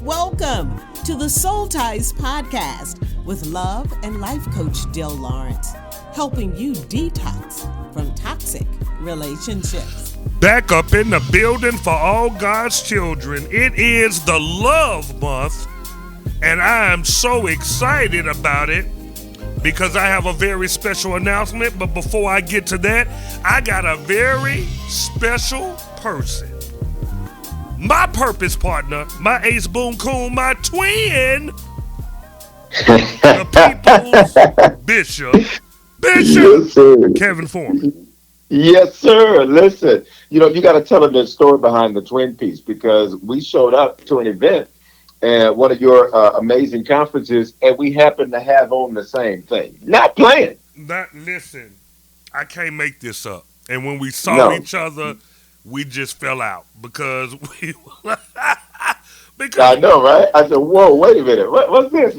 Welcome to the Soul Ties Podcast with love and life coach Dill Lawrence, helping you detox from toxic relationships. Back up in the building for all God's children. It is the Love Month, and I am so excited about it because I have a very special announcement. But before I get to that, I got a very special person. My purpose partner, my ace boom coon, my twin, the people's bishop, Yes, Kevin Foreman. yes, sir. Listen, you got to tell them the story behind the twin piece because we showed up to an event at one of your amazing conferences, and we happened to have on the same thing. Not playing. Listen, I can't make this up. And when we saw No. each other, we just fell out because I know, right? I said, whoa, wait a minute. What's this?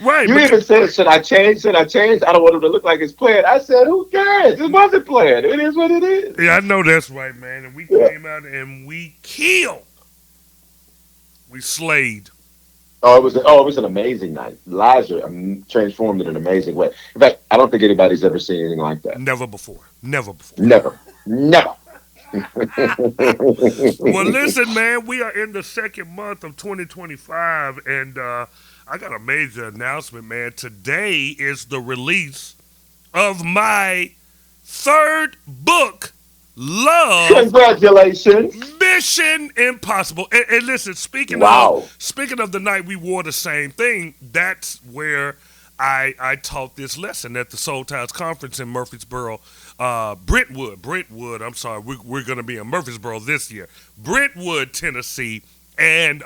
Right, You even said, should I change? I don't want him to look like it's playing. I said, who cares? It wasn't playing. It is what it is. yeah, I know that's right, man. And we came out and we killed. We slayed. It was an amazing night. Elijah transformed in an amazing way. In fact, I don't think anybody's ever seen anything like that. Never before. Never. Well, listen, man, we are in the second month of 2025, and I got a major announcement, man. Today is the release of my third book, Love Congratulations. Mission Impossible. And listen, speaking Wow. of the night we wore the same thing, that's where I taught this lesson at the Soul Ties Conference in Murfreesboro, Brentwood. I'm sorry, we're going to be in Murfreesboro this year, Brentwood, Tennessee. And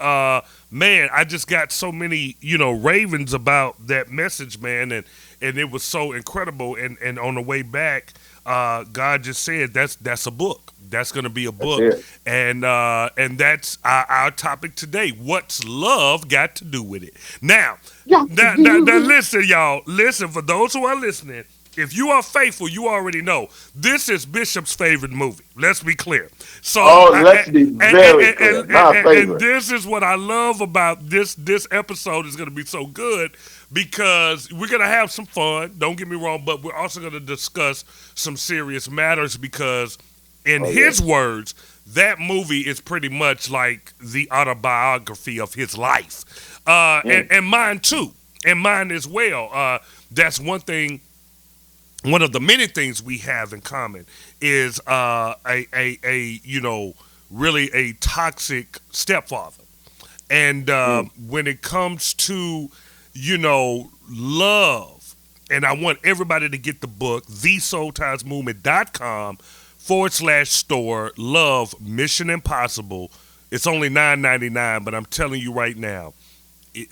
man, I just got so many ravings about that message, man, and it was so incredible. And on the way back, God just said that's a book. That's going to be a book, and that's our topic today. What's love got to do with it? Now, listen, y'all. Listen, for those who are listening, if you are faithful, you already know this is Bishop's favorite movie. Let's be clear. So, Let's be very clear. My favorite. And this is what I love about this episode is going to be so good because we're going to have some fun. Don't get me wrong, but we're also going to discuss some serious matters because, in his words, that movie is pretty much like the autobiography of his life, and mine too, and mine as well. That's one thing. One of the many things we have in common is really a toxic stepfather. And when it comes to, love, and I want everybody to get the book, thesoultiesmovement.com/store, Love Mission Impossible. It's only $9.99, but I'm telling you right now,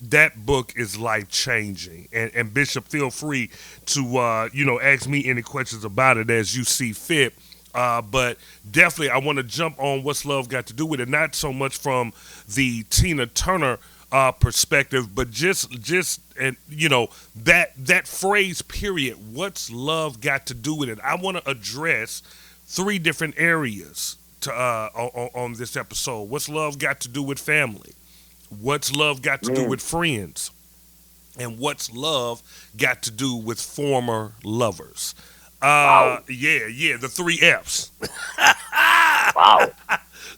that book is life-changing. And Bishop, feel free to, ask me any questions about it as you see fit. But definitely I want to jump on what's love got to do with it, not so much from the Tina Turner perspective, but just that phrase, period, what's love got to do with it? I want to address three different areas on this episode. What's love got to do with family? What's love got to do with friends? And what's love got to do with former lovers? Wow. Yeah, the three F's. Wow.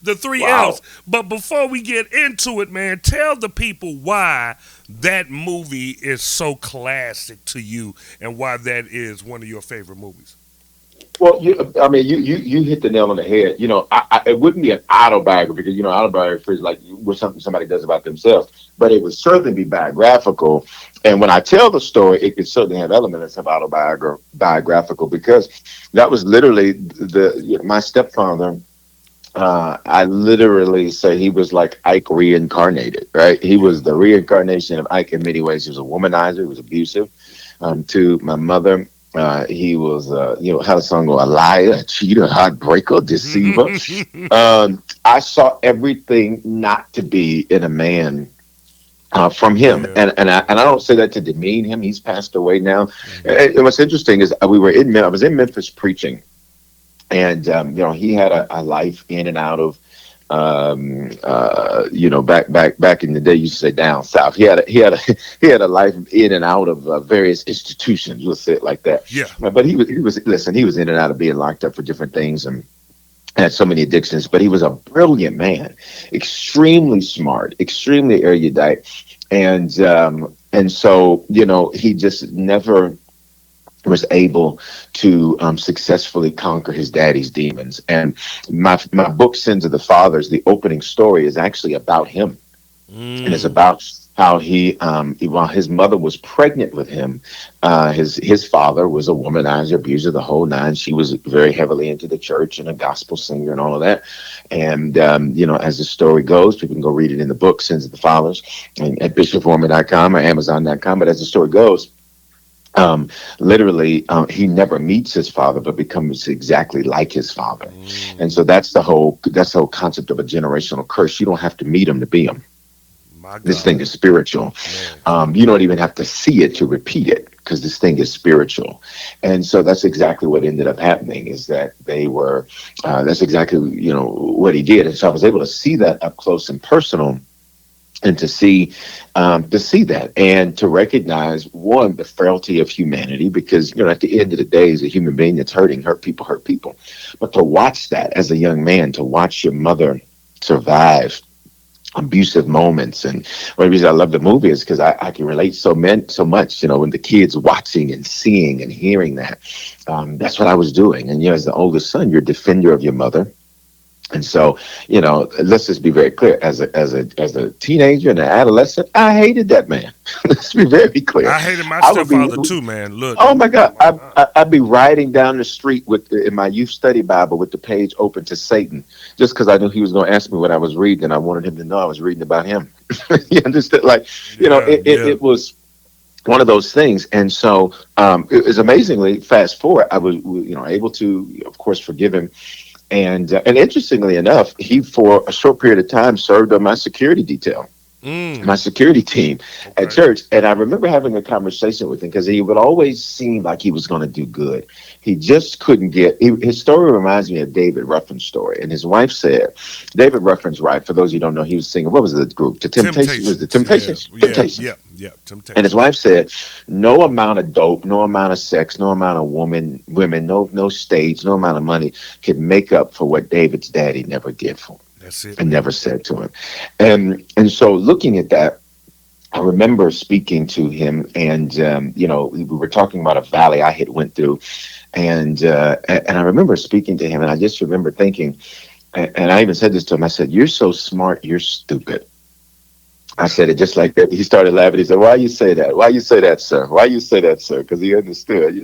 The three F's. But before we get into it, man, tell the people why that movie is so classic to you and why that is one of your favorite movies. Well, you hit the nail on the head. It wouldn't be an autobiography because autobiography is like something somebody does about themselves, but it would certainly be biographical. And when I tell the story, it could certainly have elements of autobiographical because that was literally my stepfather. I literally say he was like Ike reincarnated, right? He was the reincarnation of Ike in many ways. He was a womanizer. He was abusive to my mother. He was, how the song go, a liar, a cheater, heartbreaker, deceiver. I saw everything not to be in a man from him. Yeah. And I don't say that to demean him. He's passed away now. And what's interesting is I was in Memphis preaching. And, he had a life in and out of Back in the day, you used to say down south. He had a life in and out of various institutions. Let's say it like that. Yeah. But he was in and out of being locked up for different things and had so many addictions. But he was a brilliant man, extremely smart, extremely erudite, and so he just never was able to successfully conquer his daddy's demons. And my book, Sins of the Fathers, the opening story is actually about him. And it's about how while his mother was pregnant with him, his father was a womanizer, abuser, the whole nine. She was very heavily into the church and a gospel singer and all of that. And, as the story goes, people can go read it in the book, Sins of the Fathers, and at bishopforman.com or amazon.com. But as the story goes, literally, he never meets his father, but becomes exactly like his father. And so that's the whole concept of a generational curse. You don't have to meet him to be him. This thing is spiritual. You don't even have to see it to repeat it, because this thing is spiritual. And so that's exactly what ended up happening, is that that's exactly, what he did. And so I was able to see that up close and personal, and to see that, and to recognize, one, the frailty of humanity, because at the end of the day, as a human being that's hurt people. But to watch that as a young man, to watch your mother survive abusive moments. And one of the reasons I love the movie is because I can relate so much, when the kids watching and seeing and hearing that. That's what I was doing. And as the oldest son, you're a defender of your mother. And so, let's just be very clear. As a teenager and an adolescent, I hated that man. Let's be very clear. I hated my stepfather too, man. Look. Oh my God, I'd be riding down the street in my youth study Bible with the page open to Satan, just because I knew he was going to ask me what I was reading, and I wanted him to know I was reading about him. You understand? It was one of those things. And so it was amazingly, fast forward, I was able to, of course, forgive him. And interestingly enough, he, for a short period of time, served on my security detail, my security team at church. And I remember having a conversation with him, because he would always seem like he was going to do good. He just couldn't his story reminds me of David Ruffin's story. And his wife said, David Ruffin's right. For those of you who don't know, he was singing, what was the group? The Temptations. Was the Temptations? Yeah. Temptations. Yeah. Temptations. And his wife said, no amount of dope, no amount of sex, no amount of women, no stage, no amount of money could make up for what David's daddy never did for him. That's it. And never said to him. And so looking at that, I remember speaking to him, and we were talking about a valley I had went through, and I remember speaking to him, and I just remember thinking, and I even said this to him. I said, "You're so smart, you're stupid." I said it just like that. He started laughing. He said, "Why you say that? Why you say that, sir? Why you say that, sir?" Because he understood,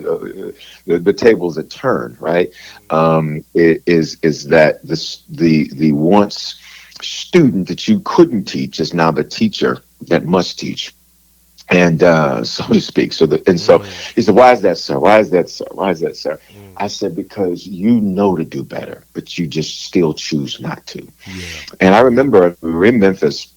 the tables had turned, right? It is that the once student that you couldn't teach is now the teacher that must teach, and so to speak. So he said, "Why is that, sir? Why is that, sir? Why is that, sir?" I said, "Because you know to do better, but you just still choose not to." Yeah. And I remember we were in Memphis.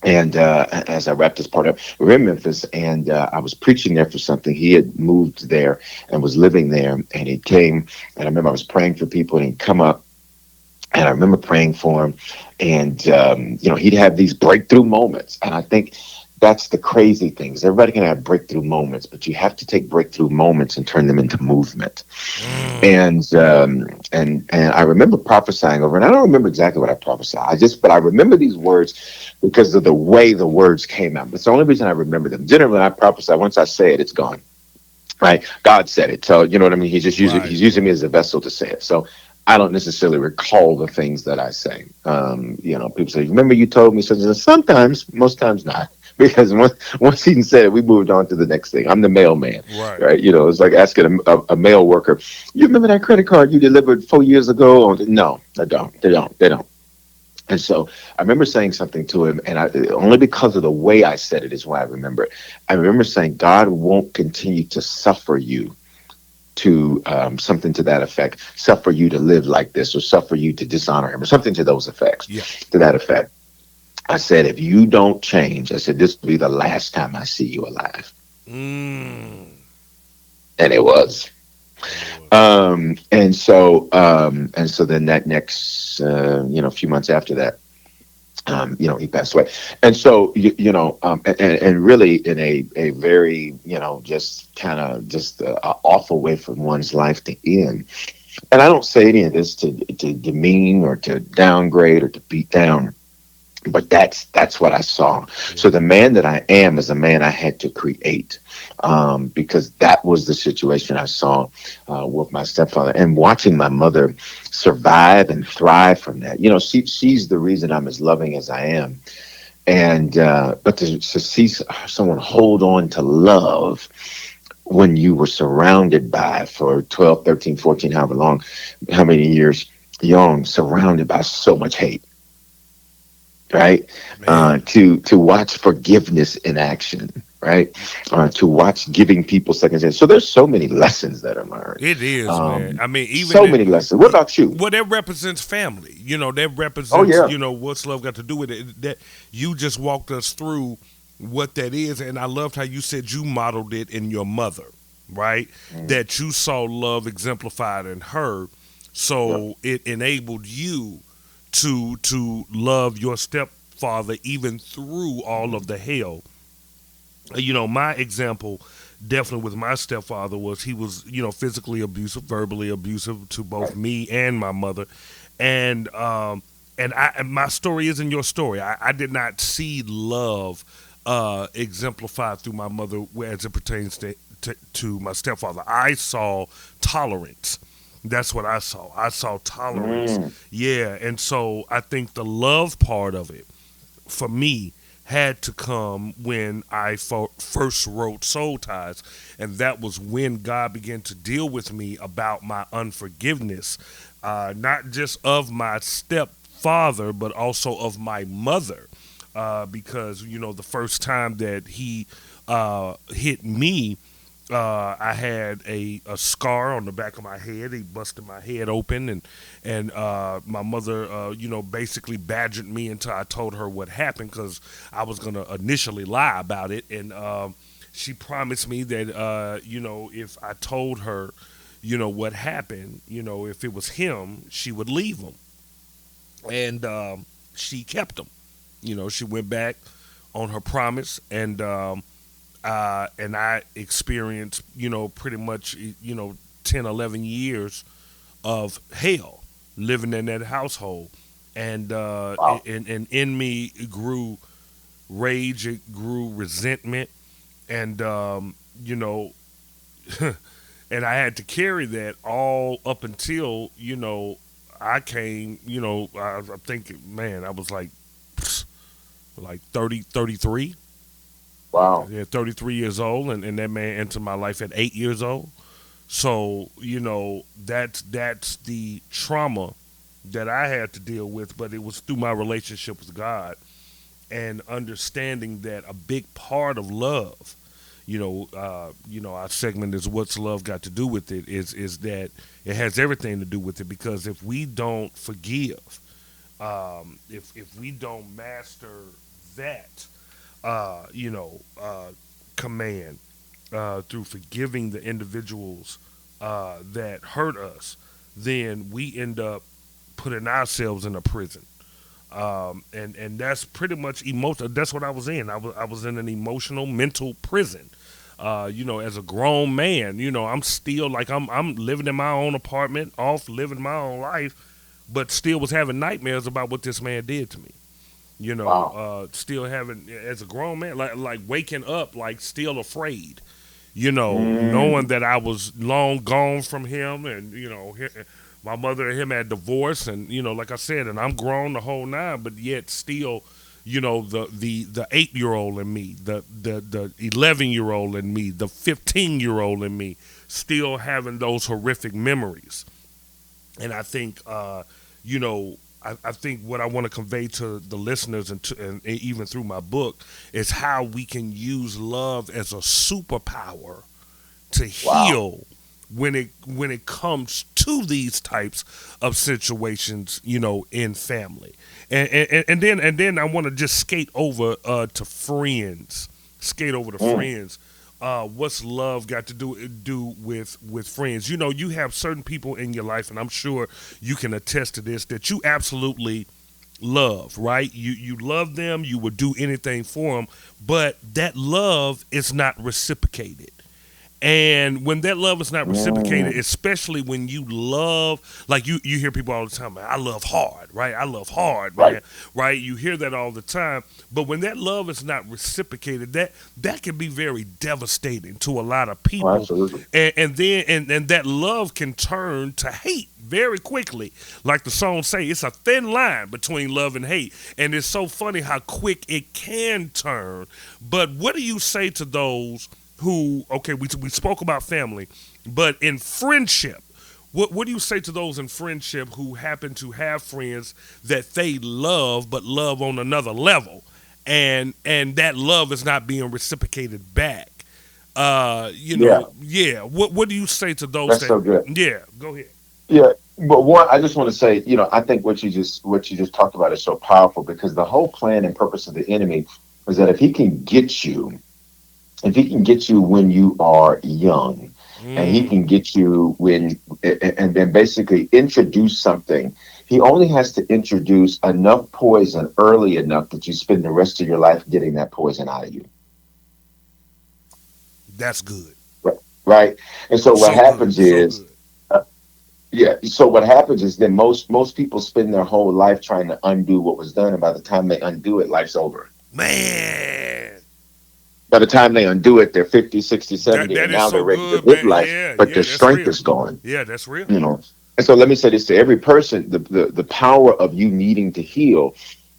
And as I wrap this part up, we were in Memphis, and I was preaching there for something. He had moved there and was living there, and he came, and I remember I was praying for people, and he'd come up, and I remember praying for him, and he'd have these breakthrough moments. And I think that's the crazy things. Everybody can have breakthrough moments, but you have to take breakthrough moments and turn them into movement. And I remember prophesying over, and I don't remember exactly what I prophesied. But I remember these words because of the way the words came out. It's the only reason I remember them. Generally, when I prophesy, once I say it, it's gone. Right? God said it. So, you know what I mean? He's just he's using me as a vessel to say it. So I don't necessarily recall the things that I say. People say, "Remember you told me something?" Sometimes, most times not. Because once he said it, we moved on to the next thing. I'm the mailman, right? It's like asking a mail worker, "You remember that credit card you delivered 4 years ago?" No, I don't. They don't. And so I remember saying something to him, and only because of the way I said it is why I remember it. I remember saying, "God won't continue to suffer you to something to that effect, suffer you to live like this, or suffer you to dishonor him," or something to those effects, to that effect. I said, "If you don't change," I said, "this will be the last time I see you alive." And it was. And so then that next, few months after that, he passed away. And so, and really in a very, just kind of just a awful way for one's life to end. And I don't say any of this to demean or to downgrade or to beat down, but that's what I saw. Yeah. So the man that I am is a man I had to create, because that was the situation I saw with my stepfather, and watching my mother survive and thrive from that. She's the reason I'm as loving as I am. And but to see someone hold on to love when you were surrounded by for 12, 13, 14, however long, how many years young, surrounded by so much hate, right? Man, To watch forgiveness in action, right? To watch giving people second chance. So there's so many lessons that I learned. it is, man. I mean, even So many lessons. What about you? well, that represents family. That Oh represents, yeah. what's love got to do with it. That you just walked us through what that is, and I loved how you said you modeled it in your mother, right? Mm, That you saw love exemplified in her, yep. so it enabled you to love your stepfather even through all of the hell. My example definitely with my stepfather was he was, physically abusive, verbally abusive to both me and my mother. And my story isn't your story. I did not see love exemplified through my mother as it pertains to my stepfather. I saw tolerance. That's what I saw. I saw tolerance. Mm, Yeah. And so I think the love part of it for me had to come when I first wrote Soul Ties. And that was when God began to deal with me about my unforgiveness, not just of my stepfather, but also of my mother. Because, the first time that he hit me, I had a scar on the back of my head. He busted my head open, and my mother, basically badgered me until I told her what happened because I was gonna initially lie about it, and she promised me that if I told her, what happened, if it was him, she would leave him, and she kept him. She went back on her promise, and I experienced, pretty much, 10, 11 years of hell living in that household. And, wow. and in me grew rage, it grew resentment, and, and I had to carry that all up until, I came, I think, man, I was like 30, 33. Wow. Yeah, 33 years old, and that man entered my life at 8 years old. So that's the trauma that I had to deal with, but it was through my relationship with God and understanding that a big part of love, our segment is what's love got to do with it is that it has everything to do with it because if we don't forgive, if we don't master that uh, you know, command through forgiving the individuals that hurt us, then we end up putting ourselves in a prison. And that's pretty much emotional. That's what I was in. I was in an emotional, mental prison. As a grown man, I'm still like I'm living in my own apartment, off living my own life, but still was having nightmares about what this man did to me. Wow. Still having as a grown man, like waking up, like still afraid. Knowing Mm, that I was long gone from him, and my mother and him had divorced, and like I said, and I'm grown the whole nine, but yet still, the 8-year old in me, the 11-year old in me, the 15-year old in me, still having those horrific memories. And I think, I think what I want to convey to the listeners and even through my book is how we can use love as a superpower to wow. heal when it comes to these types of situations, in family. And then I want to just skate over to friends, skate over to Mm, friends what's love got to do with friends? You know, you have certain people in your life, and I'm sure you can attest to this, that you absolutely love, right? You love them, you would do anything for them, but that love is not reciprocated. And when that love is not reciprocated, Mm. especially when you love, like you hear people all the time, man, I love hard, right? I love hard, Right. man, right? You hear that all the time. But when that love is not reciprocated, that can be very devastating to a lot of Oh, people. absolutely. And that love can turn to hate very quickly. Like the song say, it's a thin line between love and hate. And it's so funny how quick it can turn. But what do you say to those who, okay, we spoke about family, but in friendship, what do you say to those in friendship who happen to have friends that they love but love on another level, and that love is not being reciprocated back? Yeah, Yeah. What do you say to those that's that? so good. Yeah, go ahead. Yeah, but one, I just want to say, I think what you just talked about is so powerful because the whole plan and purpose of the enemy is that if he can get you when you are young, and he Mm, can get you and then basically introduce something. He only has to introduce enough poison early enough that you spend the rest of your life getting that poison out of you. that's good. Right. Right. And so what So good. happens So is, good. yeah. So what happens is that most people spend their whole life trying to undo what was done, and by the time they undo it, life's over. Man, By the time they undo it, they're 50, 60, that 70, that and is now they're so ready to good, live man. life, Yeah, but yeah, their that's strength real. is gone. Yeah, that's real. you know. And so let me say this to every person: the power of you needing to heal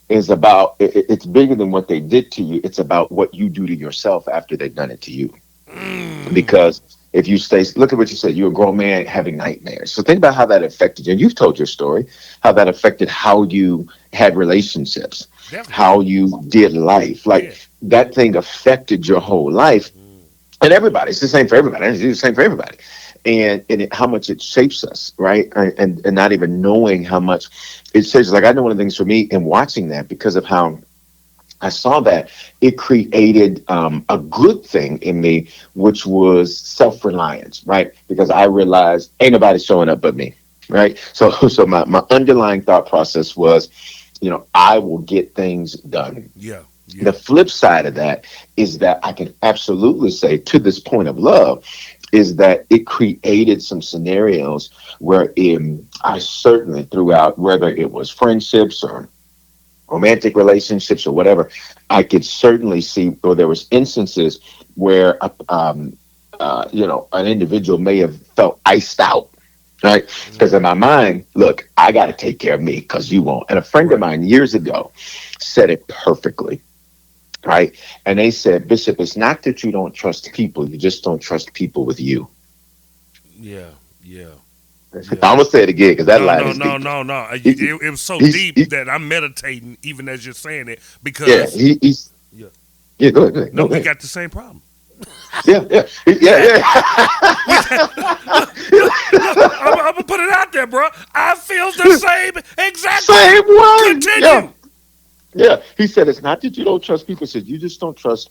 is about it's bigger than what they did to you. It's about what you do to yourself after they've done it to you. Mm, Because if you stay, look at what you said. You're a grown man having nightmares. So think about how that affected you. And you've told your story, how that affected how you had relationships, definitely. how you did life. Like Yeah. that thing affected your whole life, Mm, and everybody. It's the same for everybody. It's the same for everybody. And how much it shapes us, right? And not even knowing how much it shapes. Like I know one of the things for me in watching that because of how I saw that it created a good thing in me, which was self reliance, right? Because I realized ain't nobody showing up but me, right? So, so my underlying thought process was, I will get things done. yeah. The Yeah. flip side of that is that I can absolutely say to this point of love is that it created some scenarios where I certainly throughout, whether it was friendships or romantic relationships or whatever, I could certainly see where there was instances where an individual may have felt iced out, right? Because in Mm, my mind, look, I got to take care of me because you won't. And a friend of right. mine years ago said it perfectly, right? And they said, Bishop, it's not that you don't trust people, you just don't trust people with you. Yeah. Yeah. I'm Yeah. gonna say it again because that No, line no, is no, deep. no, no. He, It was so he's deep he, that I'm meditating even as you're saying it yeah, because he's yeah. yeah. Go ahead, go ahead. No, No, go we ahead. got the same problem. Yeah, yeah, yeah, Yeah. We yeah. look, I'm gonna put it out there, bro. I feel the same exact Same way. one. Yeah, Continue. yeah. He said it's not that you don't trust people. He said you just don't trust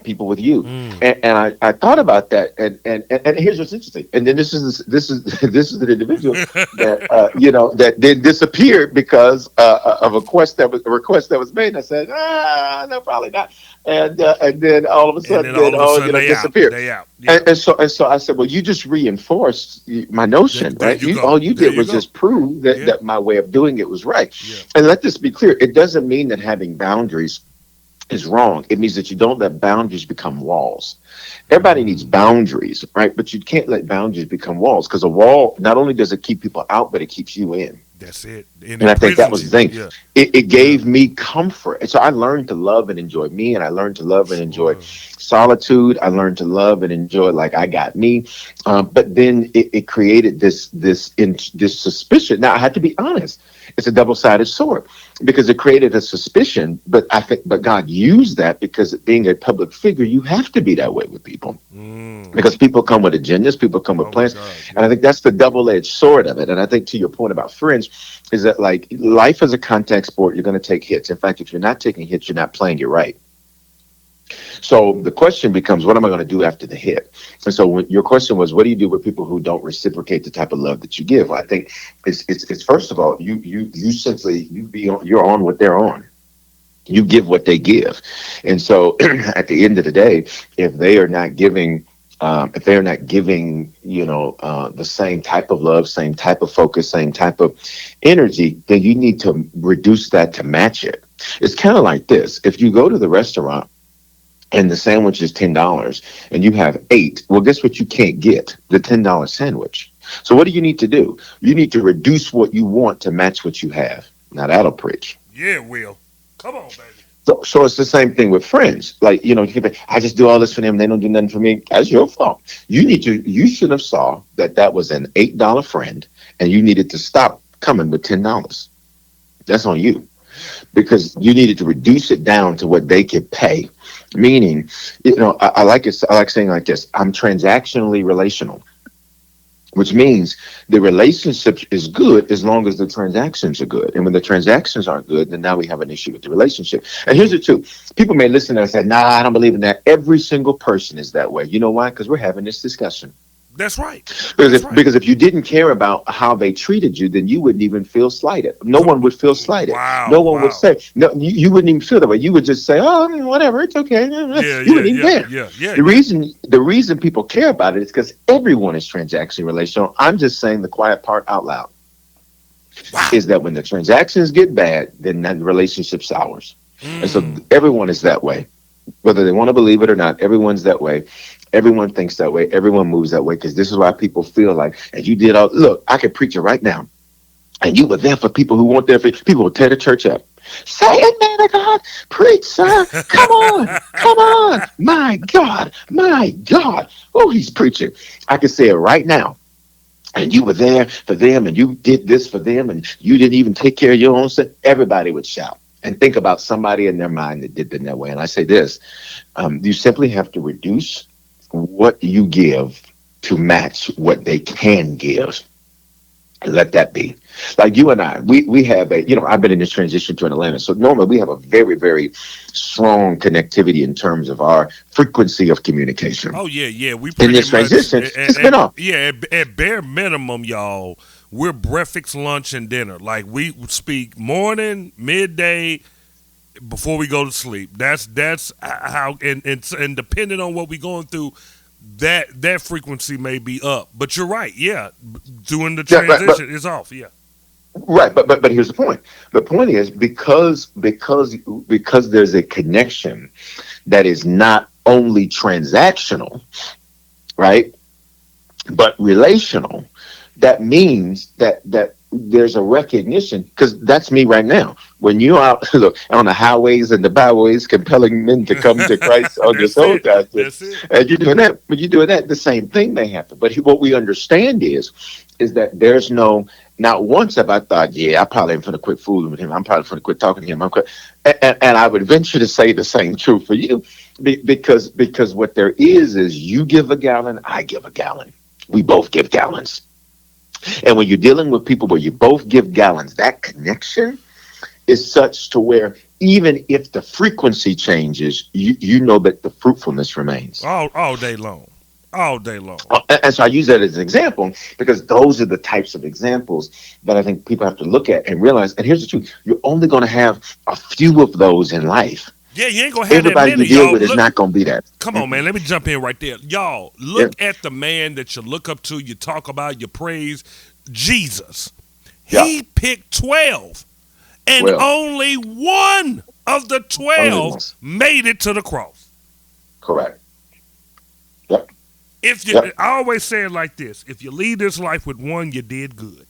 people with you. Mm, And I thought about that, and here's what's interesting. And then this is this is an individual that that then disappeared because of a request that was made. And I said, no, probably not. And then all of a and sudden, then all of a sudden they out. disappeared. They out. Yeah. And so I said, well, you just reinforced my notion, There right? you You go. all you There did you was go. just prove that Yeah. my way of doing it was right. Yeah. And let this be clear: it doesn't mean that having boundaries is wrong. It means that you don't let boundaries become walls. Everybody needs Mm, boundaries, right? But you can't let boundaries become walls because a wall not only does it keep people out, but it keeps you in. that's it. And And I it think that prisons was the you. thing. Yeah. It Yeah. gave me comfort. And so I learned to love and enjoy me, and I learned to love and enjoy Sure. solitude. I learned to love and enjoy like I got me. But then it created this suspicion. Now I had to be honest. It's a double-sided sword because it created a suspicion. But God used that because being a public figure, you have to be that way with people Mm. because people come with agendas, people come with Oh my plans, God. and I Yeah. think that's the double-edged sword of it. And I think to your point about friends, is that like life is a contact sport. You're going to take hits. In fact, if you're not taking hits, you're not playing it right. So the question becomes, what am I going to do after the hit? And so when your question was, what do you do with people who don't reciprocate the type of love that you give? Well, I think it's first of all, you simply you're on what they're on. You give what they give, and so at the end of the day, if they are not giving. If they're not giving, the same type of love, same type of focus, same type of energy, then you need to reduce that to match it. It's kind of like this. If you go to the restaurant and the sandwich is $10 and you have eight, well, guess what you can't get? The $10 sandwich. So what do you need to do? You need to reduce what you want to match what you have. Now that'll preach. Yeah, Will. Come on, baby. So it's the same thing with friends. Like, you can think, I just do all this for them. They don't do nothing for me. That's your fault. You should have saw that was an $8 friend and you needed to stop coming with $10. That's on you, because you needed to reduce it down to what they could pay. Meaning, I like it. I like saying like this: I'm transactionally relational, which means the relationship is good as long as the transactions are good. And when the transactions aren't good, then now we have an issue with the relationship. And here's the truth: people may listen and say, "Nah, I don't believe in that." Every single person is that way. You know why? Because we're having this discussion. That's right. Because That's if right. because if you didn't care about how they treated you, then you wouldn't even feel slighted. No one would feel slighted. Wow, No one would wow. say no. You wouldn't even feel that way. You would just say, "Oh, whatever, it's okay." Yeah, You yeah, wouldn't even yeah, care. yeah, yeah, The yeah. reason people care about it is because everyone is transactionally relational. I'm just saying the quiet part out loud Wow. is that when the transactions get bad, then that relationship sours. And so Mm. everyone is that way, whether they want to believe it or not. Everyone's that way. Everyone thinks that way. Everyone moves that way, because this is why people feel like, and you did all, look, I can preach it right now. And you were there for people who weren't there for people will tear the church up. Say it, man of God. Preach, sir. Come on. Come on. My God. My God. Oh, he's preaching. I can say it right now. And you were there for them, and you did this for them, and you didn't even take care of your own stuff. Everybody would shout and think about somebody in their mind that did them that way. And I say this: you simply have to reduce what you give to match what they can give. Let that be. Like you and I, we have I've been in this transition to an Atlanta. So normally we have a very, very strong connectivity in terms of our frequency of communication. Oh yeah, yeah. We In pretty this much transition, it's been off. yeah, at bare minimum, y'all. We're breakfast, lunch, and dinner. Like we speak morning, midday, before we go to sleep. That's how, and depending on what we're going through, that frequency may be up. But you're right. Yeah, doing the Yeah, but transition is off. Yeah. right, but here's the point. The point is, because there's a connection that is not only transactional, right, but relational. That means that there's a recognition, because that's me right now. When you're out look on the highways and the byways, compelling men to come to Christ on your That's soul it. pastor, That's it. and you're doing that. When you're doing that, the same thing may happen. But what we understand is that there's no. Not once have I thought, yeah, I probably am going to quit fooling with him. I'm probably going to quit talking to him. And I would venture to say the same truth for you, because what there is you give a gallon, I give a gallon. We both give gallons. And when you're dealing with people where you both give gallons, that connection is such to where even if the frequency changes, you know that the fruitfulness remains. All day long. All day long. And so I use that as an example, because those are the types of examples that I think people have to look at and realize. And here's the truth: you're only going to have a few of those in life. Yeah, you ain't gonna have that Everybody you many, deal y'all. with is Look, not going to be that. come on, man. Let me jump in right there. Y'all, Yeah. look at the man that you look up to, you talk about, you praise, Jesus. Yeah. He picked 12, and Well, only one of the only 12 one. made it to the cross. Correct. Yep. If you, Yep. I always say it like this: if you leave this life with one, you did good.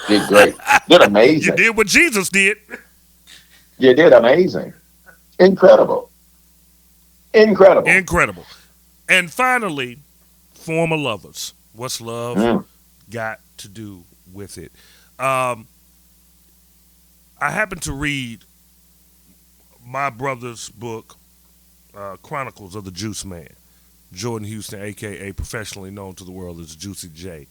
Did great. Did You amazing. did what Jesus did. You did amazing. Incredible. Incredible. Incredible. And finally, former lovers. What's love Mm. got to do with it? Um, I happened to read my brother's book, Chronicles of the Juice Man, Jordan Houston, aka professionally known to the world as Juicy J.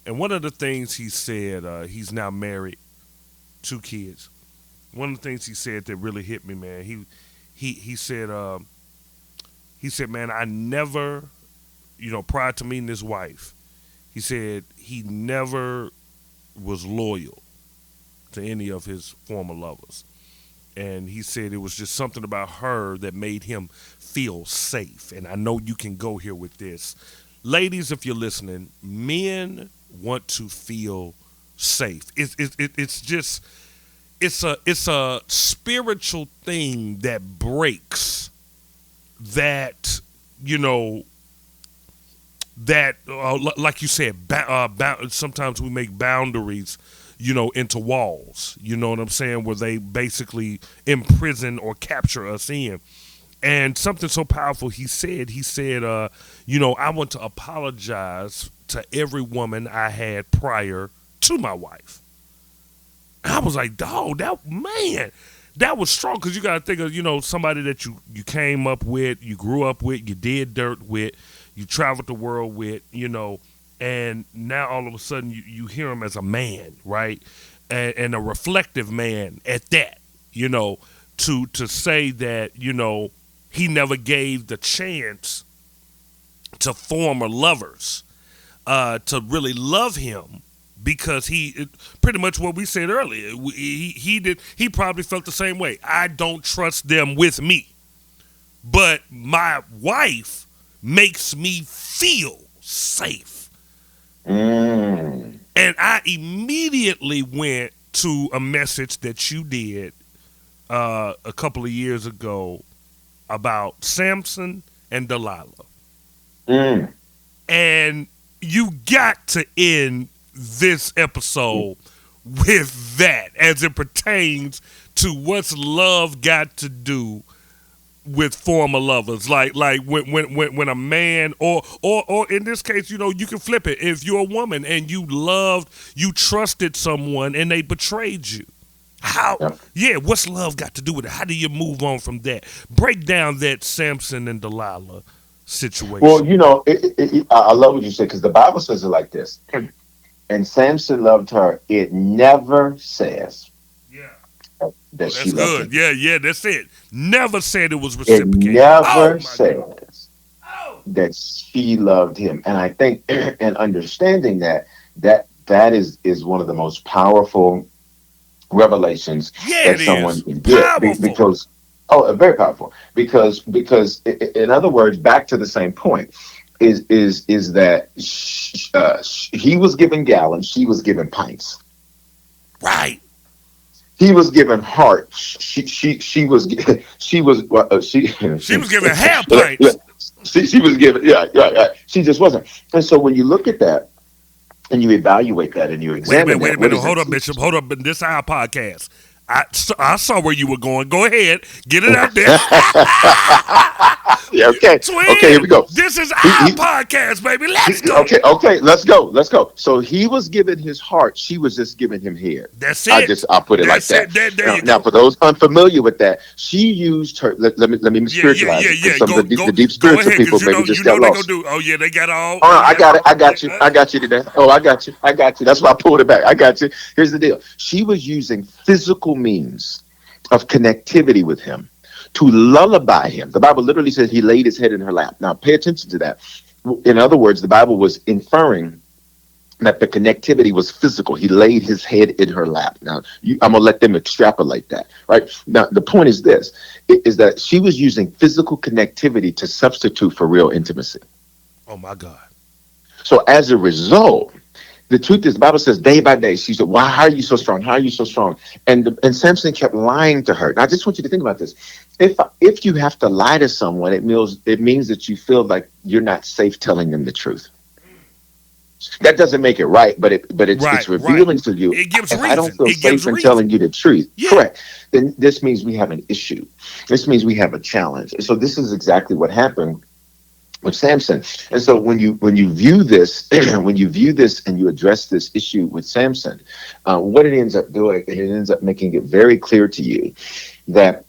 And one of the things he said, he's now married, 2 kids. One of the things he said that really hit me, man. He said, He said, man, I never, prior to meeting his wife, he said he never was loyal to any of his former lovers. And he said it was just something about her that made him feel safe. And I know you can go here with this. Ladies, if you're listening, men want to feel safe. It's a spiritual thing that breaks that, like you said, sometimes we make boundaries, into walls, you know what I'm saying, where they basically imprison or capture us in. And something so powerful he said, I want to apologize to every woman I had prior to my wife. I was like, dog, that was strong, because you got to think of, somebody that you came up with, you grew up with, you did dirt with, you traveled the world with, and now all of a sudden you hear him as a man, right? And a reflective man at that, to say that, he never gave the chance to former lovers to really love him, because pretty much what we said earlier, he probably felt the same way. I don't trust them with me, but my wife makes me feel safe. And I immediately went to a message that you did a couple of years ago about Samson and Delilah. And you got to end this episode with that, as it pertains to what's love got to do with former lovers. Like when a man, or in this case, you can flip it. If you're a woman and you trusted someone and they betrayed you, what's love got to do with it? How do you move on from that? Break down that Samson and Delilah situation. Well, I love what you said, because the Bible says it like this. And Samson loved her. It never says that she loved him. Yeah, that's it. Never said it was reciprocated. It never says that she loved him. And I think, and understanding that is one of the most powerful revelations that someone can get. Because very powerful. Because in other words, back to the same point, is that he was given gallons, she was given pints. Right. He was given heart. She was given half pints. She was given right. She just wasn't. And so when you look at that and you evaluate that and you examine, wait a minute, hold up, Bishop, hold up. This is our podcast. I saw where you were going. Go ahead, get it out there. Yeah, okay. Twin, okay, here we go. This is our podcast, baby. Let's go. Okay, let's go. So he was giving his heart. She was just giving him hair. That's it. I'll put it like that. Now, for those unfamiliar with that, she used her. Let me spiritualize it. Some of the deep spiritual people maybe just got lost. They got all. Oh, I got it. I got you today. Oh, I got you. That's why I pulled it back. I got you. Here's the deal. She was using physical means of connectivity with him to lullaby him. The Bible literally says he laid his head in her lap. Now, pay attention to that. In other words, the Bible was inferring that the connectivity was physical. He laid his head in her lap. Now, I'm going to let them extrapolate that, right? Now, the point is this, is that she was using physical connectivity to substitute for real intimacy. Oh, my God. So as a result, the truth is, the Bible says day by day, she said, "Why? How are you so strong? How are you so strong?" And Samson kept lying to her. Now, I just want you to think about this. If you have to lie to someone, it means that you feel like you're not safe telling them the truth. That doesn't make it right, but it's revealing to you. It gives reason. I don't feel safe in telling you the truth. Yeah. Correct. Then this means we have an issue. This means we have a challenge. So this is exactly what happened with Samson. And so when you view this, and you address this issue with Samson, what it ends up doing, it ends up making it very clear to you that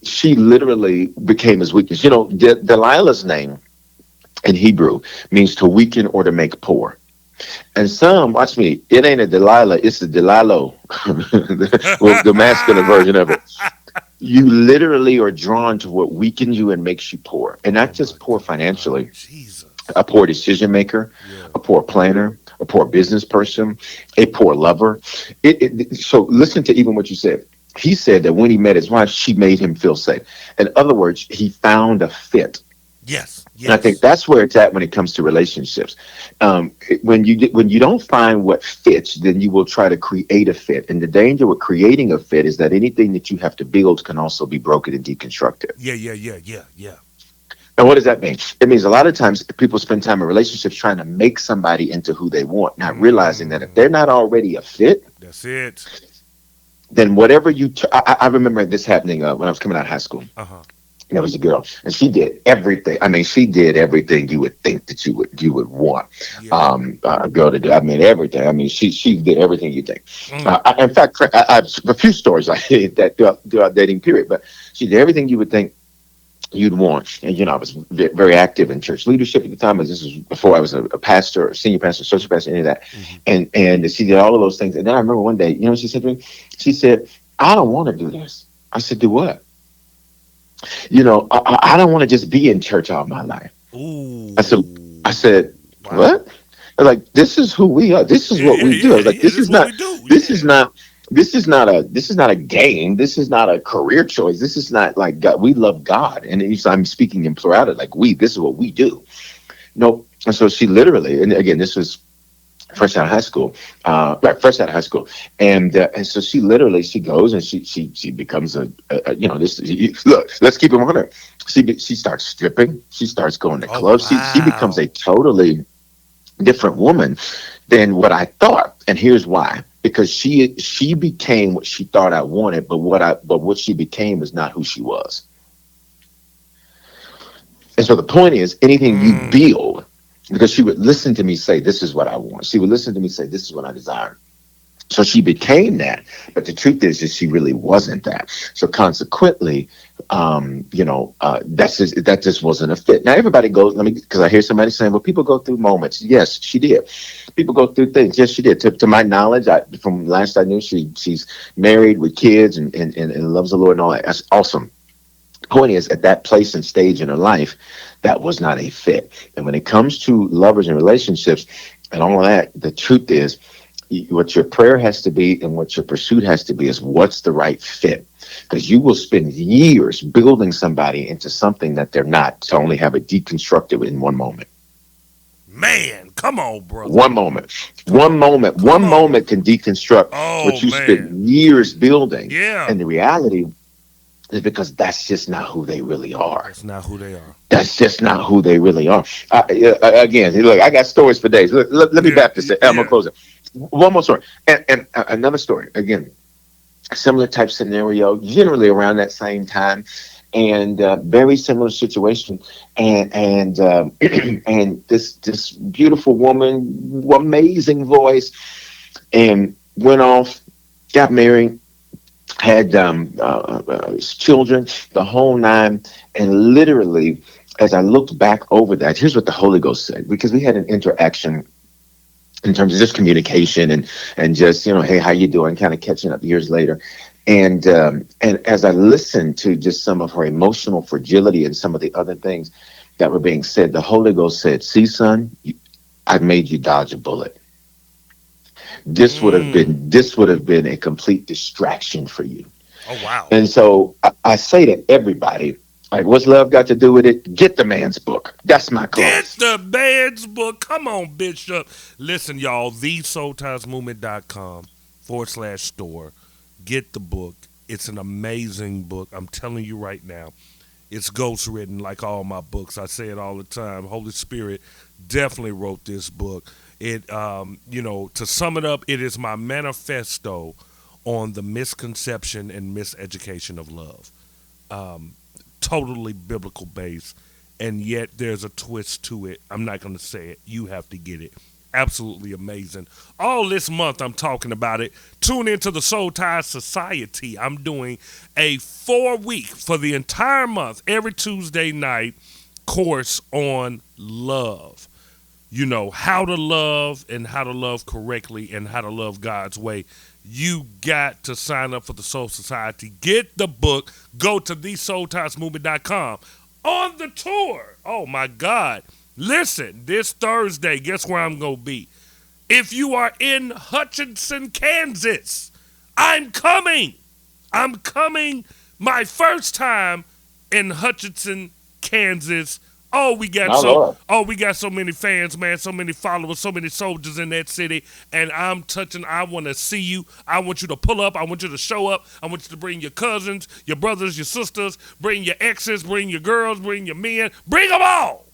she literally became his weakness. Delilah's name in Hebrew means to weaken or to make poor. And watch me, it ain't a Delilah, it's a Delilah, the masculine version of it. you literally are drawn to what weakens you and makes you poor, and not Oh my just poor God, financially, Jesus. a poor decision maker, Yeah. a poor planner, a poor business person, a poor lover. So listen to even what you said. He said that when he met his wife, she made him feel safe. In other words, he found a fit. Yes. And I think Yes. that's where it's at when it comes to relationships. When you don't find what fits, then you will try to create a fit. And the danger with creating a fit is that anything that you have to build can also be broken and deconstructed. Yeah. Yeah. Yeah. Yeah. Yeah. And what does that mean? It means a lot of times people spend time in relationships trying to make somebody into who they want, not realizing that if they're Mm, not already a fit, that's it. then whatever I remember this happening when I was coming out of high school. Uh huh. There was a girl, and she did everything. I mean, she did everything you would think that you would want Yeah. a girl to do. I mean, everything. I mean, she did everything you think. Mm, In fact, I have a few stories I did that throughout dating period, but she did everything you would think you'd want. And I was very active in church leadership at the time. As this was before I was a pastor, a senior pastor, social pastor, any of that. hmm And she did all of those things. And then I remember one day, what she said to me? She said, "I don't want to do this." I said, "Do what?" I don't want to just be in church all my life. I said, I Ooh. said, Wow. "What?" I was like, "This is who we are. This is Yeah. what Yeah. we do." I was Yeah. like, Yeah. "This This is is what not, we do. this is Yeah. not, this is not a game. This is not a career choice. This is not like God. We love God." And I'm speaking in plurality, like we. This is what we do. No. And so she literally, and again, this was fresh out of high school, right, fresh out of high school, and so she goes and she becomes this. Look, let's keep it 100. She starts stripping. She starts going to Oh clubs. She becomes a wow. totally different woman than what I thought. And here's why: because she became what she thought I wanted, but what she became is not who she was. And so the point is, anything you Mm. build, because she would listen to me say, "This is what I want." She would listen to me say, "This is what I desire." So she became that, but the truth is she really wasn't that. So consequently, that just wasn't a fit. Now everybody goes. Let me, because I hear somebody saying, "Well, people go through moments." Yes, she did. People go through things. Yes, she did. To my knowledge, from last I knew, she's married with kids and loves the Lord and all that. That's awesome. Point is, at that place and stage in her life, that was not a fit. And when it comes to lovers and relationships and all of that, the truth is, what your prayer has to be and what your pursuit has to be is what's the right fit. Because you will spend years building somebody into something that they're not, to only have it deconstructed in one moment. Man, come on, brother. One moment. Come One on. moment. Come One on. moment can deconstruct Oh what you spent man. years building. Yeah. And the reality is, because that's just not who they really are. That's not who they are. That's just not who they really are. Again, look, I got stories for days. Look, let me Yeah. back this. I'm gonna Yeah. close it. One more story, and another story. Again, similar type scenario, generally around that same time, and very similar situation. And and this beautiful woman, amazing voice, and went off, got married, had children, the whole nine. And literally, as I looked back over that, here's what the Holy Ghost said, because we had an interaction in terms of just communication and just, hey, how you doing, kind of catching up years later. And as I listened to just some of her emotional fragility and some of the other things that were being said, the Holy Ghost said, "See, son, I made you dodge a bullet. Mm. This would have been a complete distraction for you." Oh wow. And so I say to everybody, like, what's love got to do with it? Get the man's book. That's my Get close. the man's book. Come on, Bishop. Listen, y'all, thesoultiesmovement.com/store. Get the book. It's an amazing book. I'm telling you right now. It's ghost written like all my books. I say it all the time. Holy Spirit definitely wrote this book. To sum it up, it is my manifesto on the misconception and miseducation of love. Um, Totally biblical based, and yet there's a twist to it. I'm not going to say it. You have to get it. Absolutely amazing. All this month I'm talking about it. Tune into the Soul Ties Society. I'm doing a 4-week for the entire month, every Tuesday night course on love. How to love and how to love correctly and how to love God's way. you got to sign up for the Soul Society. Get the book. Go to thesoultiesmovement.com. On the tour. Oh, my God. Listen, this Thursday, guess where I'm going to be? If you are in Hutchinson, Kansas, I'm coming. I'm coming my first time in Hutchinson, Kansas. We got so many fans, man, so many followers, so many soldiers in that city, and I want to see you. I want you to pull up. I want you to show up. I want you to bring your cousins, your brothers, your sisters, bring your exes, bring your girls, bring your men, bring them all,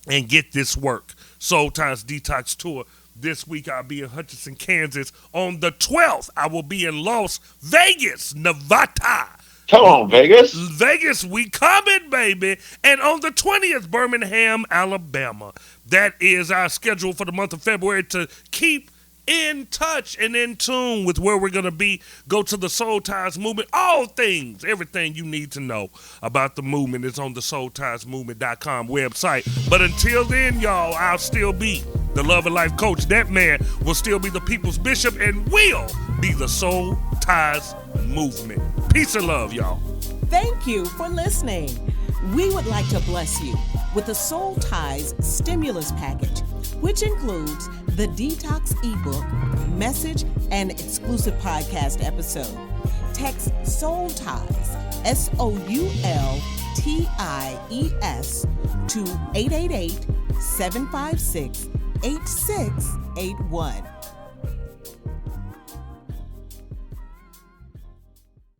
and get this work. Soul Ties Detox Tour. This week I'll be in Hutchinson, Kansas. On the 12th, I will be in Las Vegas, Nevada. Come on, Vegas. Vegas, we coming, baby. And on the 20th, Birmingham, Alabama. That is our schedule for the month of February. To keep in touch and in tune with where we're going to be, go to the Soul Ties Movement. All things, everything you need to know about the movement is on the soultiesmovement.com website. But until then, y'all, I'll still be the Love and Life Coach. That man will still be the People's Bishop and will be the Soul Ties Movement. Peace and love, y'all. Thank you for listening. We would like to bless you with the Soul Ties Stimulus Package, which includes the Detox ebook, message, and exclusive podcast episode. Text Soul Ties, SOULTIES, to 888-756-8681.